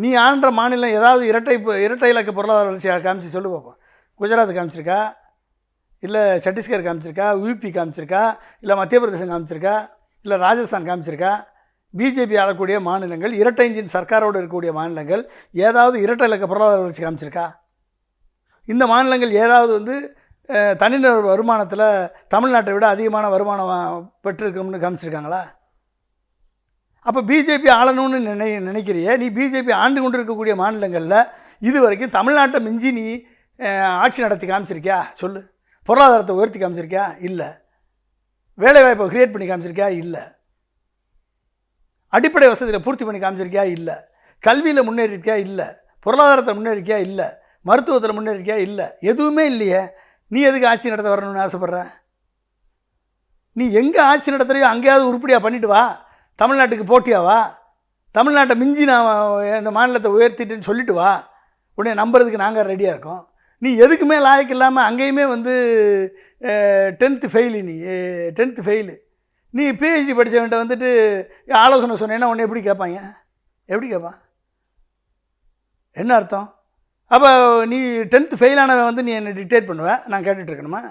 நீ ஆண்ட மாநிலம் ஏதாவது இரட்டை இலக்க பொருளாதார வளர்ச்சி காமிச்சு சொல்லு பார்ப்போம். குஜராத் காமிச்சிருக்கா, இல்லை சத்தீஸ்கர் காமிச்சிருக்கா, யூபி காமிச்சிருக்கா, இல்லை மத்திய பிரதேசம் காமிச்சிருக்கா, இல்லை ராஜஸ்தான் காமிச்சிருக்கா? பிஜேபி ஆளக்கூடிய மாநிலங்கள், இரட்டை இன்ஜின் சர்க்காரோடு இருக்கக்கூடிய மாநிலங்கள் ஏதாவது இரட்டை இலக்க பொருளாதார வளர்ச்சி காமிச்சிருக்கா? இந்த மாநிலங்கள் ஏதாவது வந்து தனிநபர் வருமானத்தில் தமிழ்நாட்டை விட அதிகமான வருமானம் பெற்றிருக்கணும்னு காமிச்சிருக்காங்களா? அப்போ பிஜேபி ஆளணும்னு நினைக்கிறியே. நீ பிஜேபி ஆண்டு கொண்டு இருக்கக்கூடிய மாநிலங்களில் இது வரைக்கும் தமிழ்நாட்டை மிஞ்சி நீ ஆட்சி நடத்தி காமிச்சிருக்கியா? சொல்லு. பொருளாதாரத்தை உயர்த்தி காமிச்சிருக்கியா? இல்லை. வேலைவாய்ப்பை கிரியேட் பண்ணி காமிச்சிருக்கியா? இல்லை. அடிப்படை வசதியில் பூர்த்தி பண்ணி காமிச்சிருக்கியா? இல்லை. கல்வியில் முன்னேறிருக்கியா? இல்லை. பொருளாதாரத்தில் முன்னேறிருக்கியா? இல்லை. மருத்துவத்தில் முன்னேறிருக்கியா? இல்லை. எதுவுமே இல்லையே. நீ எதுக்கு ஆட்சி நடத்த வரணும்னு ஆசைப்பட்ற? நீ எங்கே ஆட்சி நடத்துகிறையோ அங்கேயாவது உருப்படியாக பண்ணிட்டு வா. தமிழ்நாட்டுக்கு போட்டியாவா? தமிழ்நாட்டை மிஞ்சி நான் இந்த மாநிலத்தை உயர்த்திட்டுன்னு சொல்லிட்டு வா. உடனே நம்புறதுக்கு நாங்கள் ரெடியாக இருக்கோம். நீ எதுக்குமே லாயக்கு இல்லாமல் அங்கேயுமே வந்து 10th ஃபெயிலு. நீ 10th ஃபெயிலு. நீ பிஹெச்டி படித்தவன்ட்ட வந்துட்டு ஆலோசனை சொன்னேன்னா உடனே எப்படி கேட்பாங்க? எப்படி கேட்பான்? என்ன அர்த்தம்? அப்போ நீ 10th ஃபெயிலானவன் வந்து நீ என்னை டிக்டேட் பண்ணுவேன், நான் கேட்டுட்ருக்கணுமா?